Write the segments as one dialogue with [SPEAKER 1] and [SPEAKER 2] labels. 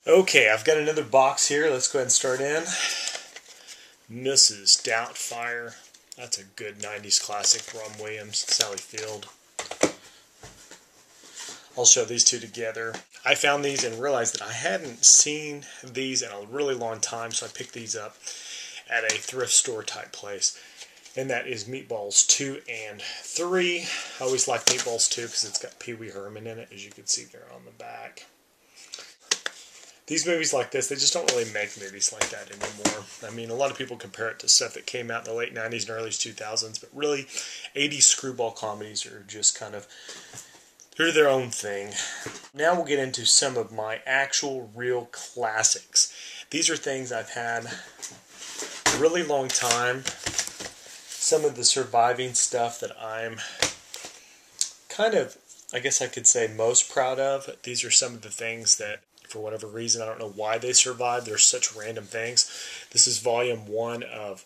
[SPEAKER 1] Okay, I've got another box here. Let's go ahead and start in. Mrs. Doubtfire. That's a good 90s classic. Ron Williams, Sally Field. I'll show these two together. I found these and realized that I hadn't seen these in a really long time, so I picked these up at a thrift store type place. And that is Meatballs 2 and 3. I always like Meatballs 2 because it's got Pee Wee Herman in it, as you can see there on the back. These movies like this, they just don't really make movies like that anymore. I mean, a lot of people compare it to stuff that came out in the late 90s and early 2000s, but really, 80s screwball comedies are just kind of, they're their own thing. Now we'll get into some of my actual real classics. These are things I've had a really long time. Some of the surviving stuff that I'm kind of, I guess I could say, most proud of. These are some of the things that, for whatever reason, I don't know why they survived. They're such random things. This is volume 1 of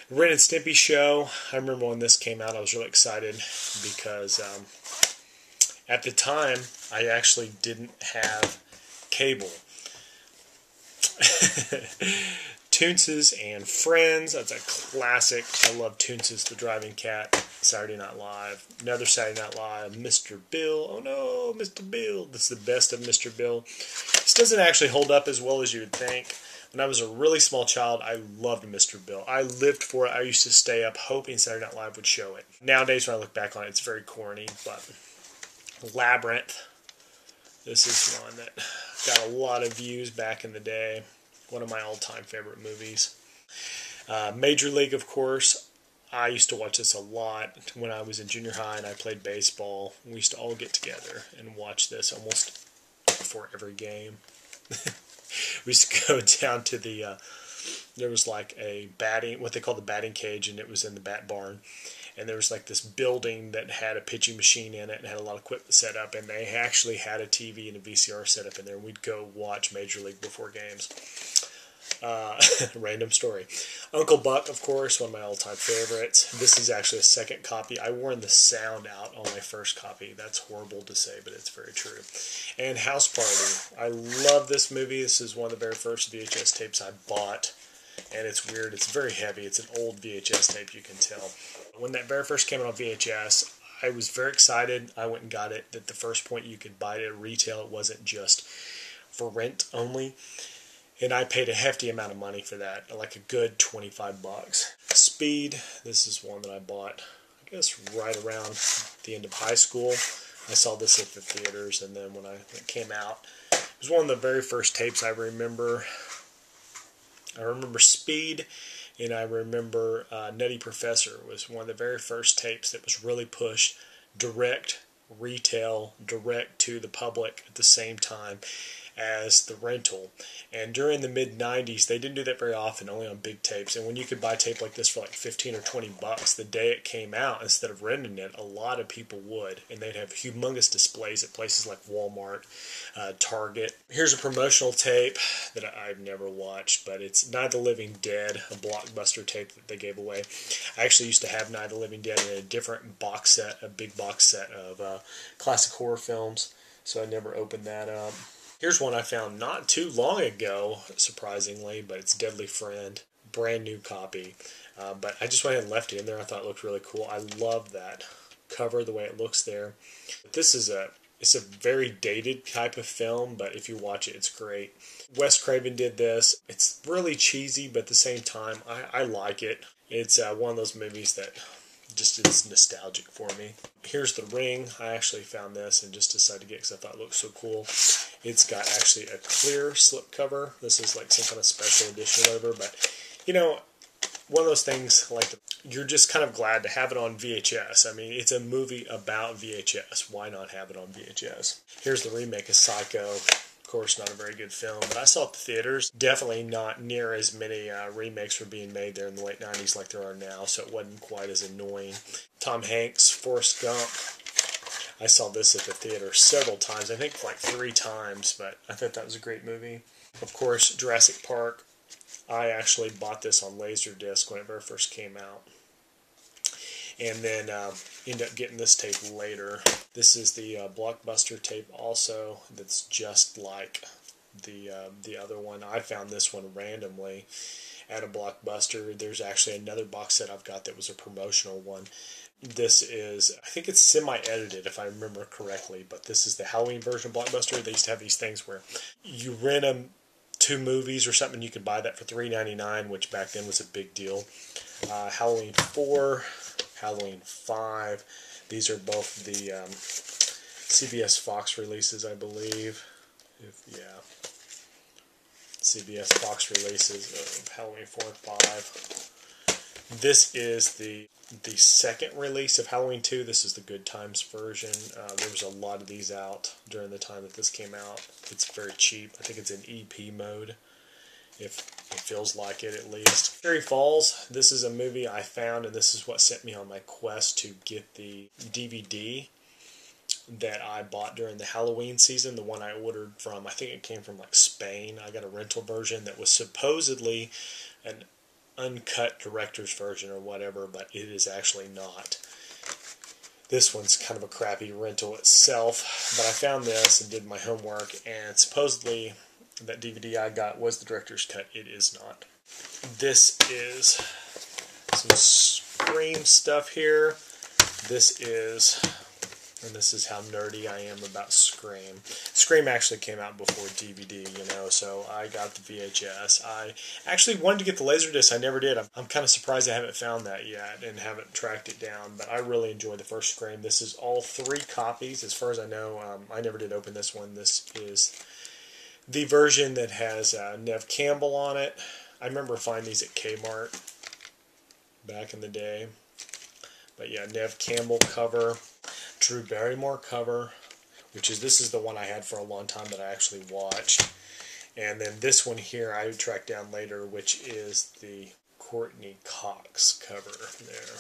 [SPEAKER 1] Ren and Stimpy Show. I remember when this came out, I was really excited because at the time, I actually didn't have cable. Toonces and Friends, that's a classic. I love Toonces, the Driving Cat. Saturday Night Live, another Saturday Night Live, Mr. Bill. Oh no, Mr. Bill. This is the best of Mr. Bill. This doesn't actually hold up as well as you would think. When I was a really small child, I loved Mr. Bill. I lived for it. I used to stay up hoping Saturday Night Live would show it. Nowadays, when I look back on it, it's very corny, but Labyrinth. This is one that got a lot of views back in the day. One of my all-time favorite movies. Major League, of course. I used to watch this a lot when I was in junior high and I played baseball. We used to all get together and watch this almost before every game. We used to go down to the, there was like a batting, what they call the batting cage, and it was in the bat barn. And there was like this building that had a pitching machine in it and had a lot of equipment set up. And they actually had a TV and a VCR set up in there. And we'd go watch Major League before games. Random story. Uncle Buck, of course, one of my all-time favorites. This is actually a second copy. I worn the sound out on my first copy. That's horrible to say, but it's very true. And House Party. I love this movie. This is one of the very first VHS tapes I bought. And it's weird. It's very heavy. It's an old VHS tape, you can tell. When that very first came out on VHS, I was very excited. I went and got it. At the first point you could buy it at retail. It wasn't just for rent only. And I paid a hefty amount of money for that, like a good $25. Speed, this is one that I bought, I guess, right around the end of high school. I saw this at the theaters, and then when it came out, it was one of the very first tapes I remember. I remember Speed, and I remember Nutty Professor was one of the very first tapes that was really pushed direct retail, direct to the public at the same time as the rental. And during the mid-90s, they didn't do that very often, only on big tapes. And when you could buy tape like this for like 15 or 20 bucks the day it came out, instead of renting it, a lot of people would. And they'd have humongous displays at places like Walmart, Target. Here's a promotional tape that I've never watched, but it's Night of the Living Dead, a blockbuster tape that they gave away. I actually used to have Night of the Living Dead in a different box set, a big box set of classic horror films, so I never opened that up. Here's one I found not too long ago, surprisingly, but it's Deadly Friend. Brand new copy. But I just went ahead and left it in there. I thought it looked really cool. I love that cover, the way it looks there. This is it's a very dated type of film, but if you watch it, it's great. Wes Craven did this. It's really cheesy, but at the same time, I like it. It's one of those movies that just is nostalgic for me. Here's The Ring. I actually found this and just decided to get it because I thought it looked so cool. It's got actually a clear slipcover. This is like some kind of special edition or whatever, but you know, one of those things like you're just kind of glad to have it on VHS. I mean, it's a movie about VHS. Why not have it on VHS? Here's the remake of Psycho. Of course, not a very good film, but I saw it at the theaters. Definitely not near as many remakes were being made there in the late 90s like there are now, so it wasn't quite as annoying. Tom Hanks, Forrest Gump. I saw this at the theater several times. I think like 3 times, but I thought that was a great movie. Of course, Jurassic Park. I actually bought this on Laserdisc when it very first came out. And then ended up getting this tape later. This is the Blockbuster tape also that's just like the other one. I found this one randomly at a Blockbuster. There's actually another box set I've got that was a promotional one. This is, I think it's semi-edited if I remember correctly, but this is the Halloween version of Blockbuster. They used to have these things where you rent them 2 movies or something, you could buy that for $3.99, which back then was a big deal. Halloween 4, Halloween 5. These are both the CBS Fox releases, I believe. CBS Fox releases of Halloween 4 and 5. This is the second release of Halloween 2. This is the Good Times version. There was a lot of these out during the time that this came out. It's very cheap. I think it's in EP mode, if it feels like it at least. Cherry Falls, this is a movie I found, and this is what sent me on my quest to get the DVD that I bought during the Halloween season, the one I ordered from, I think it came from like Spain. I got a rental version that was supposedly an uncut director's version or whatever, but it is actually not. This one's kind of a crappy rental itself, but I found this and did my homework, and supposedly that DVD I got was the director's cut. It is not. This is some Scream stuff here. This is how nerdy I am about Scream. Scream actually came out before DVD, so I got the VHS. I actually wanted to get the Laserdisc. I never did. I'm kind of surprised I haven't found that yet and haven't tracked it down, but I really enjoyed the first Scream. This is all 3 copies, as far as I know. I never did open this one. This is the version that has Neve Campbell on it. I remember finding these at Kmart back in the day. But yeah, Neve Campbell cover. Drew Barrymore cover, this is the one I had for a long time that I actually watched. And then this one here I tracked down later, which is the Courtney Cox cover there.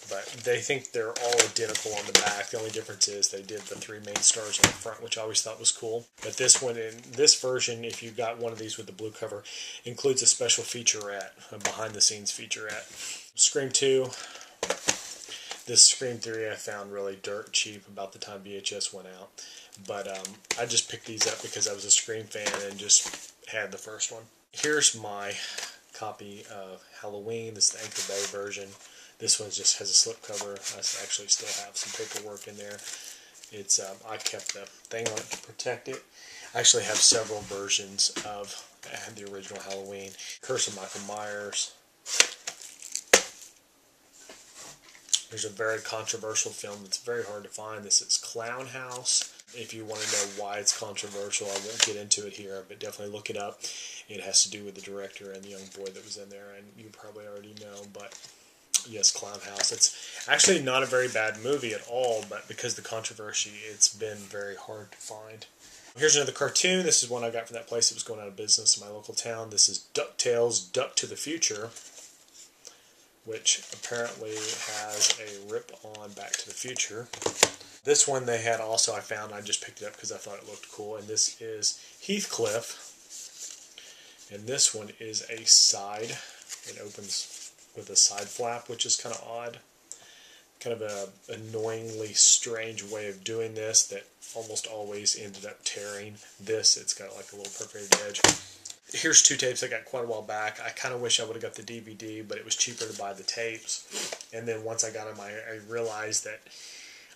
[SPEAKER 1] But they think they're all identical on the back. The only difference is they did the 3 main stars on the front, which I always thought was cool. But this one, in this version, if you got one of these with the blue cover, includes a special featurette, a behind-the-scenes featurette. Scream 2. This Scream 3 I found really dirt cheap about the time VHS went out. But I just picked these up because I was a Scream fan and just had the first one. Here's my copy of Halloween. This is the Anchor Bay version. This one just has a slipcover. I actually still have some paperwork in there. It's I kept the thing on it to protect it. I actually have several versions of the original Halloween. Curse of Michael Myers. There's a very controversial film that's very hard to find. This is Clown House. If you want to know why it's controversial, I won't get into it here, but definitely look it up. It has to do with the director and the young boy that was in there, and you probably already know, but yes, Clown House. It's actually not a very bad movie at all, but because of the controversy, it's been very hard to find. Here's another cartoon. This is one I got from that place that was going out of business in my local town. This is DuckTales, Duck to the Future, which apparently has a rip-on Back to the Future. This one they had also, I found, I just picked it up because I thought it looked cool, and this is Heathcliff. And this one is a side. It opens with a side flap, which is kind of odd. Kind of a annoyingly strange way of doing this that almost always ended up tearing. This, it's got like a little perforated edge. Here's 2 tapes I got quite a while back. I kind of wish I would have got the DVD, but it was cheaper to buy the tapes. And then once I got them, I realized that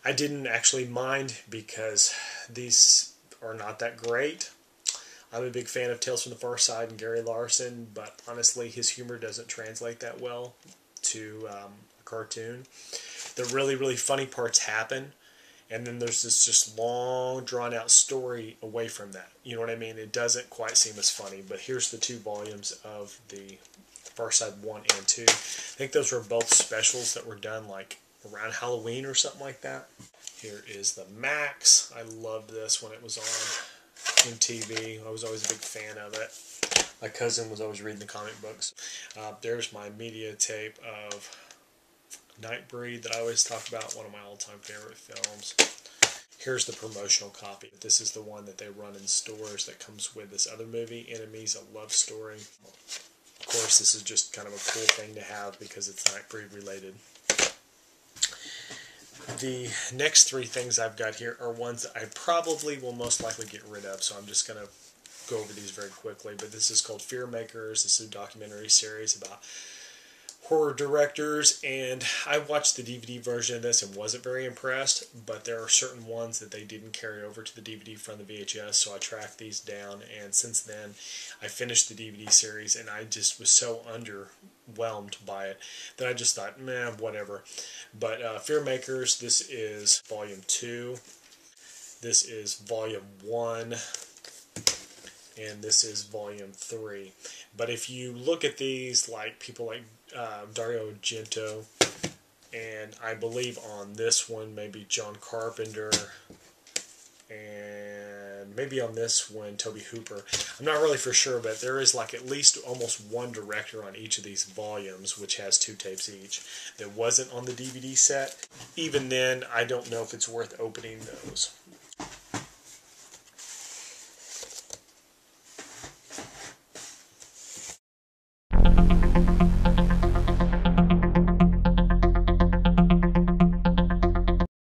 [SPEAKER 1] I didn't actually mind because these are not that great. I'm a big fan of Tales from the Far Side and Gary Larson, but honestly, his humor doesn't translate that well to a cartoon. The really, really funny parts happen, and then there's this just long, drawn-out story away from that. You know what I mean? It doesn't quite seem as funny, but here's the 2 volumes of the Far Side 1 and 2. I think those were both specials that were done like around Halloween or something like that. Here is the Max. I loved this when it was on MTV. I was always a big fan of it. My cousin was always reading the comic books. There's my media tape of Nightbreed that I always talk about, one of my all-time favorite films. Here's the promotional copy. This is the one that they run in stores that comes with this other movie, Enemies, a Love Story. Of course, this is just kind of a cool thing to have because it's Nightbreed related. The next three things I've got here are ones that I probably will most likely get rid of, so I'm just going to go over these very quickly. But this is called Fear Makers. This is a documentary series about horror directors, and I watched the DVD version of this and wasn't very impressed, but there are certain ones that they didn't carry over to the DVD from the VHS, so I tracked these down, and since then I finished the DVD series, and I just was so underwhelmed by it that I just thought, meh, whatever. But Fear Makers, this is Volume 2, this is Volume 1, and this is Volume 3. But if you look at these, like people like Dario Argento, and I believe on this one maybe John Carpenter, and maybe on this one Tobe Hooper. I'm not really for sure, but there is like at least almost one director on each of these volumes, which has 2 tapes each, that wasn't on the DVD set. Even then, I don't know if it's worth opening those.